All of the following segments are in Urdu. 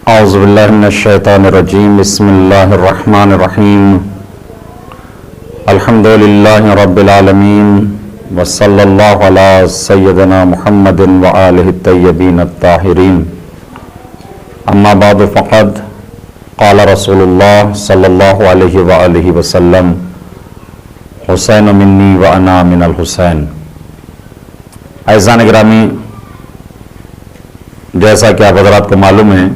اعوذ باللہ من الشیطان الرجیم بسم اللہ الرحمن الرحیم الحمدللہ رب العالمین وصلی اللہ علی سیدنا محمد وآلہ الطیبین الطاہرین اما بعد فقد قال رسول اللہ صلی اللہ علیہ وآلہ وسلم حسین منی وانا من الحسین۔ عزیزان گرامی، جیسا کہ آپ حضرات کو معلوم ہے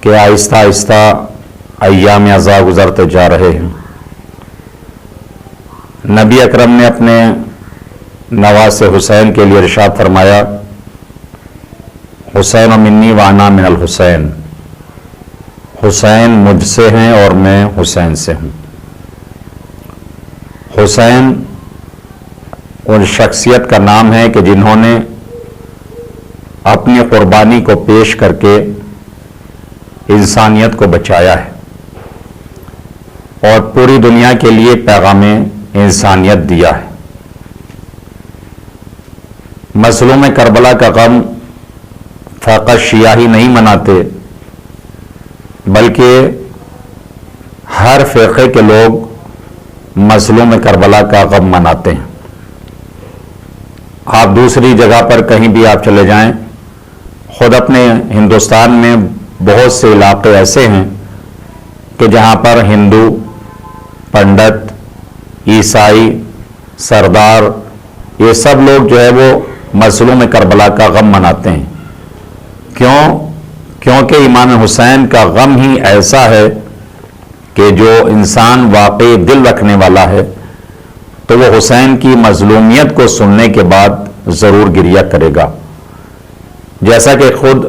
کہ آہستہ آہستہ ایام اعزاء گزرتے جا رہے ہیں۔ نبی اکرم نے اپنے نواسے حسین کے لیے ارشاد فرمایا، حسین منی وانا من الحسین، حسین مجھ سے ہیں اور میں حسین سے ہوں۔ حسین ان شخصیت کا نام ہے کہ جنہوں نے اپنی قربانی کو پیش کر کے انسانیت کو بچایا ہے اور پوری دنیا کے لیے پیغام انسانیت دیا ہے۔ مظلوم کربلا کا غم فقط شیعہ ہی نہیں مناتے، بلکہ ہر فرقے کے لوگ مظلوم کربلا کا غم مناتے ہیں۔ آپ دوسری جگہ پر کہیں بھی آپ چلے جائیں، خود اپنے ہندوستان میں بہت سے علاقے ایسے ہیں کہ جہاں پر ہندو، پنڈت، عیسائی، سردار، یہ سب لوگ جو ہے وہ مظلوم کربلا کا غم مناتے ہیں۔ کیونکہ امام حسین کا غم ہی ایسا ہے کہ جو انسان واقعی دل رکھنے والا ہے تو وہ حسین کی مظلومیت کو سننے کے بعد ضرور گریہ کرے گا۔ جیسا کہ خود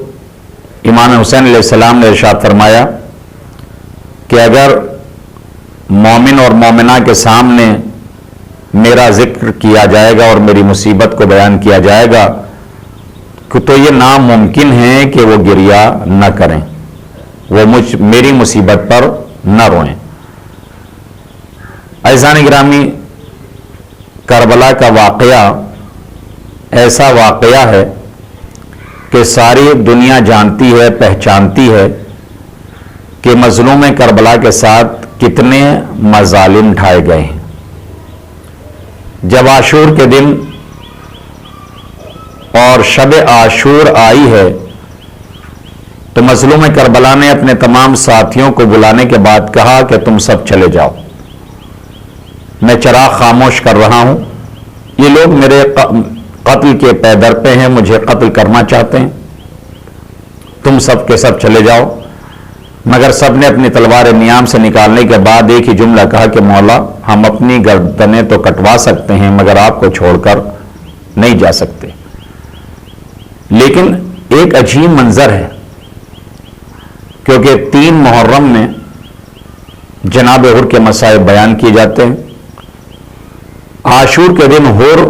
امام حسین علیہ السلام نے ارشاد فرمایا کہ اگر مومن اور مومنہ کے سامنے میرا ذکر کیا جائے گا اور میری مصیبت کو بیان کیا جائے گا تو یہ ناممکن ہے کہ وہ گریہ نہ کریں، وہ میری مصیبت پر نہ روئیں۔ عزیزان گرامی، کربلا کا واقعہ ایسا واقعہ ہے کہ ساری دنیا جانتی ہے، پہچانتی ہے کہ مظلوم کربلا کے ساتھ کتنے مظالم ڈھائے گئے ہیں۔ جب عاشور کے دن اور شب عاشور آئی ہے تو مظلوم کربلا نے اپنے تمام ساتھیوں کو بلانے کے بعد کہا کہ تم سب چلے جاؤ، میں چراغ خاموش کر رہا ہوں، یہ لوگ میرے قتل کے پے در پہ ہیں، مجھے قتل کرنا چاہتے ہیں، تم سب کے سب چلے جاؤ۔ مگر سب نے اپنی تلوار نیام سے نکالنے کے بعد ایک ہی جملہ کہا کہ مولا، ہم اپنی گردنیں تو کٹوا سکتے ہیں مگر آپ کو چھوڑ کر نہیں جا سکتے۔ لیکن ایک عجیب منظر ہے، کیونکہ 3 محرم میں جناب حر کے مصائب بیان کیے جاتے ہیں۔ عاشور کے دن حر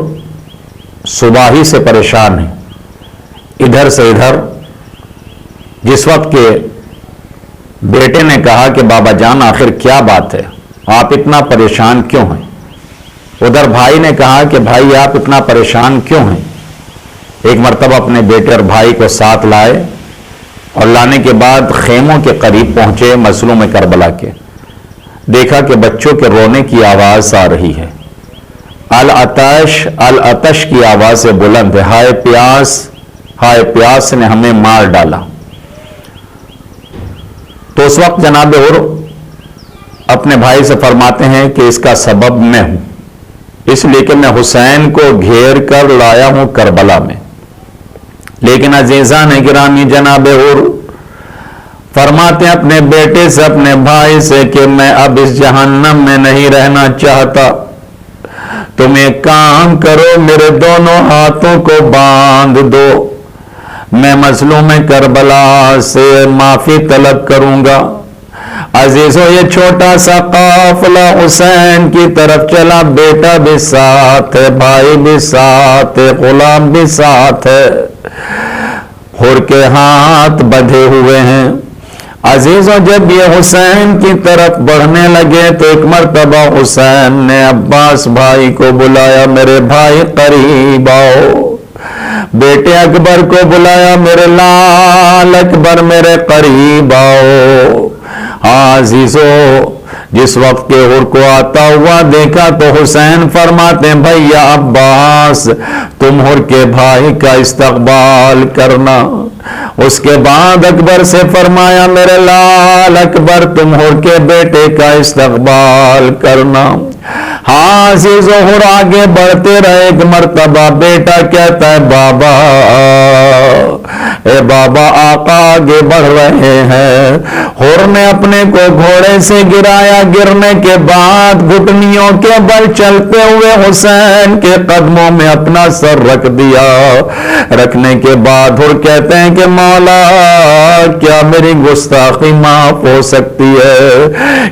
صبح ہی سے پریشان ہے، ادھر سے ادھر۔ جس وقت کے بیٹے نے کہا کہ بابا جان آخر کیا بات ہے، آپ اتنا پریشان کیوں ہیں؟ ادھر بھائی نے کہا کہ بھائی آپ اتنا پریشان کیوں ہیں؟ ایک مرتبہ اپنے بیٹے اور بھائی کو ساتھ لائے اور لانے کے بعد خیموں کے قریب پہنچے مظلوم کربلا کے، دیکھا کہ بچوں کے رونے کی آواز آ رہی ہے، العطش العطش کی آواز سے بلند ہے، ہائے پیاس، ہائے پیاس نے ہمیں مار ڈالا۔ تو اس وقت جناب حر اپنے بھائی سے فرماتے ہیں کہ اس کا سبب میں ہوں، اس لیے کہ میں حسین کو گھیر کر لایا ہوں کربلا میں۔ لیکن عزیزان گرامی، جناب حر فرماتے ہیں اپنے بیٹے سے، اپنے بھائی سے کہ میں اب اس جہنم میں نہیں رہنا چاہتا، تم ایک کام کرو، میرے دونوں ہاتھوں کو باندھ دو، میں مظلوم کربلا سے معافی طلب کروں گا۔ عزیزو، یہ چھوٹا سا قافلہ حسین کی طرف چلا، بیٹا بھی ساتھ ہے، بھائی بھی ساتھ ہے، غلام بھی ساتھ ہے، حر کے ہاتھ بدھے ہوئے ہیں۔ عزیزو، جب یہ حسین کی طرف بڑھنے لگے تو ایک مرتبہ حسین نے عباس بھائی کو بلایا، میرے بھائی قریب آؤ، بیٹے اکبر کو بلایا، میرے لال اکبر میرے قریب آؤ۔ عزیزو جس وقت کے حر کو آتا ہوا دیکھا تو حسین فرماتے ہیں بھیا عباس تم حر کے بھائی کا استقبال کرنا۔ اس کے بعد اکبر سے فرمایا میرے لال اکبر تم حر کے بیٹے کا استقبال کرنا۔ ہاں عزیزو حر آگے بڑھتے رہے، ایک مرتبہ بیٹا کہتا ہے بابا اے بابا آقا آگے بڑھ رہے ہیں۔ حر نے اپنے کو گھوڑے سے گرایا، گرنے کے بعد گھٹنیوں کے بل چلتے ہوئے حسین کے قدموں میں اپنا سر رکھ دیا۔ رکھنے کے بعد حر کہتے ہیں کہ مولا کیا میری گستاخی معاف ہو سکتی ہے؟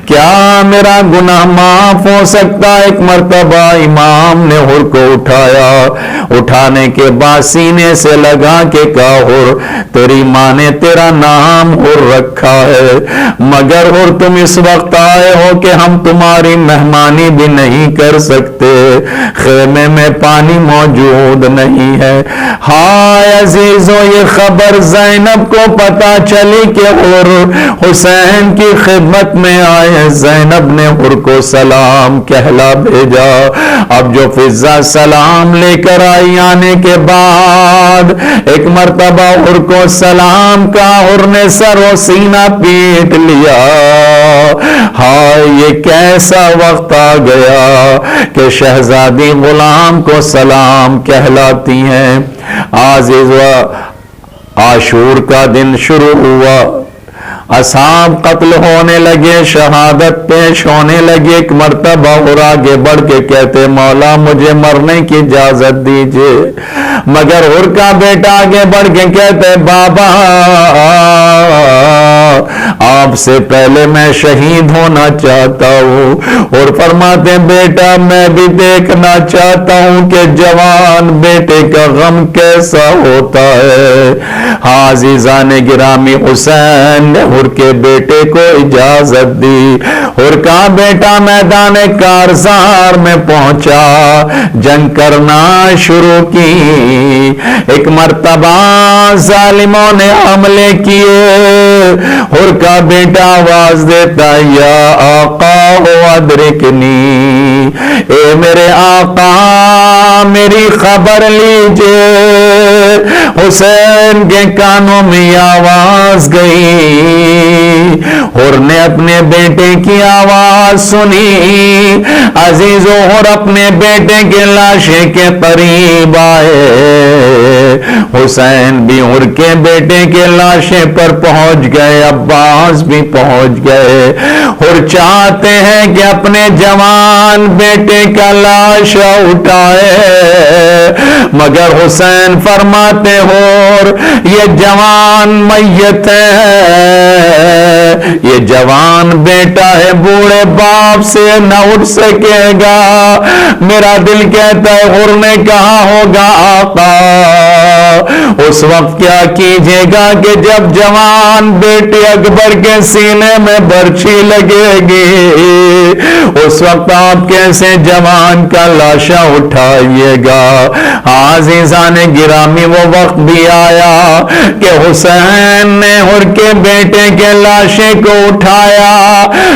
کیا میرا گناہ معاف ہو سکتا ہے؟ ایک مرتبہ امام نے حر کو اٹھایا، اٹھانے کے بعد سینے سے لگا کے کہا حر تیری ماں نے تیرا نام حر رکھا ہے، مگر حر تم اس وقت آئے ہو کہ ہم تمہاری مہمانی بھی نہیں کر سکتے، خیمے میں پانی موجود نہیں ہے۔ ہائے عزیزو یہ خبر زینب کو پتا چلی کہ حر حسین کی خدمت میں آئے۔ زینب نے حر کو سلام کہلا بھیجا۔ اب جو فضہ سلام لے کر آئی، آنے کے بعد ایک مرتبہ حر کو سلام کا، حر نے سر و سینہ پیٹ لیا۔ ہائے یہ کیسا وقت آ گیا کہ شہزادی غلام کو سلام کہلاتی ہیں۔ عزیزو عاشور کا دن شروع ہوا، اصحاب قتل ہونے لگے، شہادت پیش ہونے لگے۔ ایک مرتبہ حر آگے بڑھ کے کہتے مولا مجھے مرنے کی اجازت دیجئے، مگر حر کا بیٹا آگے بڑھ کے کہتے بابا آپ سے پہلے میں شہید ہونا چاہتا ہوں۔ اور فرماتے بیٹا میں بھی دیکھنا چاہتا ہوں کہ جوان بیٹے کا غم کیسا ہوتا ہے۔ عزیزان گرامی حسین نے حر کے بیٹے کو اجازت دی۔ حر کا بیٹا میدان کارزار میں پہنچا، جنگ کرنا شروع کی۔ ایک مرتبہ ظالموں نے حملے کیے، حر کا بیٹا آواز دیتا یا آقا ادرکنی، اے میرے آقا میری خبر لیجئے۔ حسین کے کانوں میں آواز گئی، حر نے اپنے بیٹے کی آواز سنی۔ عزیزو حر اپنے بیٹے کے لاشے کے قریب آئے، حسین بھی حر کے بیٹے کے لاشے پر پہنچ گئے، عباس بھی پہنچ گئے۔ حر چاہتے ہیں کہ اپنے جوان بیٹے کا لاشا اٹھائے، مگر حسین فرماتے حر یہ جوان میت ہے، یہ جوان بیٹا ہے، بوڑھے باپ سے نہ اٹھ سکے گا۔ میرا دل کہتا ہے حر نے کہا ہوگا آقا اس وقت کیا کیجئے گا کہ جب جوان بیٹے اکبر کے سینے میں برچھی لگے گی، اس وقت آپ کیسے جوان کا لاشا اٹھائیے گا؟ عزیزان گرامی وہ وقت بھی آیا کہ حسین نے حر کے بیٹے کے لاشے کو اٹھایا،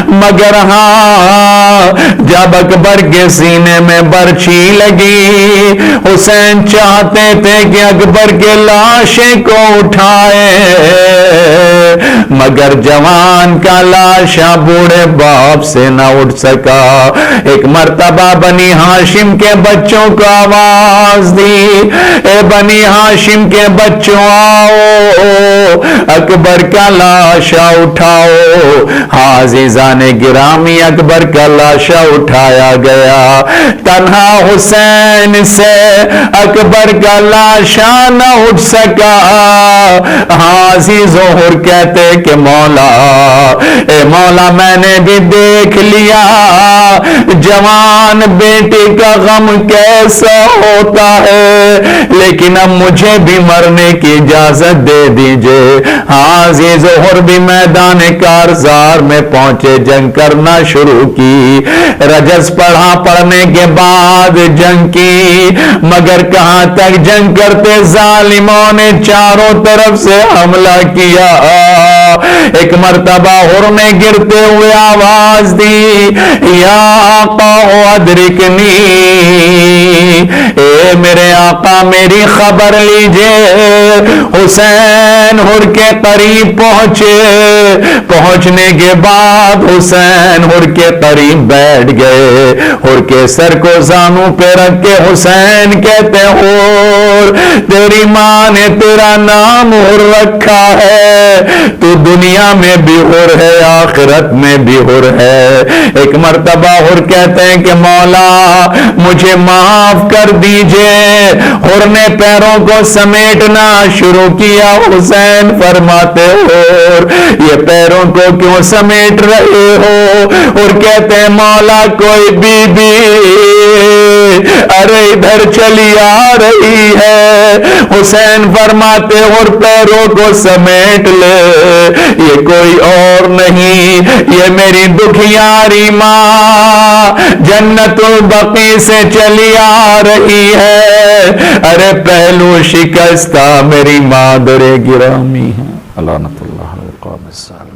مگر جب اکبر کے سینے میں برچھی لگی، حسین چاہتے تھے کہ اکبر کے لاشے کو اٹھائے، مگر جوان کا لاشا بوڑھے باپ سے نہ اٹھ سکا۔ ایک مرتبہ بنی ہاشم کے بچوں کو آواز دی، اے بنی ہاشم کے بچوں آؤ اکبر کا لاشا اٹھاؤ۔ عزیزان گرامی اکبر کا لاشا اٹھایا گیا، تنہا حسین سے اکبر کا لاشا نہ اٹھ سکا۔ عزیزو حر کہتے کہ مولا اے مولا میں نے بھی دیکھ لیا جوان بیٹے کا غم کیسا ہوتا ہے، لیکن اب مجھے بھی مرنے کی اجازت دے دیجئے۔ حاضی ظہر بھی میدان کارزار میں پہنچے، جنگ کرنا شروع کی۔ رجز پڑھا، پڑھنے کے بعد جنگ کی، مگر کہاں تک جنگ کرتے، ظالموں نے چاروں طرف سے حملہ کیا۔ ایک مرتبہ حر نے گرتے ہوئے آواز دی، یا آقا ادرکنی، اے میرے آقا میری خبر لیجئے۔ حسین حر کے قریب پہنچے، پہنچنے کے بعد حسین حر کے قریب بیٹھ گئے، حر کے سر کو زانوں پہ رکھ کے حسین کہتے، حر تیری ماں نے تیرا نام حر رکھا ہے، تو دنیا میں بھی حر ہے آخرت میں بھی حر ہے۔ ایک مرتبہ حر کہتے ہیں کہ مولا مجھے معاف کر دیجئے۔ حر نے پیروں کو سمیٹنا شروع کیا، حسین فرماتے حر یہ پیروں کو کیوں سمیٹ رہے ہو؟ اور کہتے ہیں مولا کوئی بی بی ارے ادھر چلی آ رہی ہے۔ حسین فرماتے اور پیروں کو سمیٹ لے، یہ کوئی اور نہیں، یہ میری دکھیاری ماں جنت البقیع سے چلی آ رہی ہے۔ ارے پہلو شکستہ میری مادر گرامی ہے۔ لعنت اللہ علی القوم الظالمین۔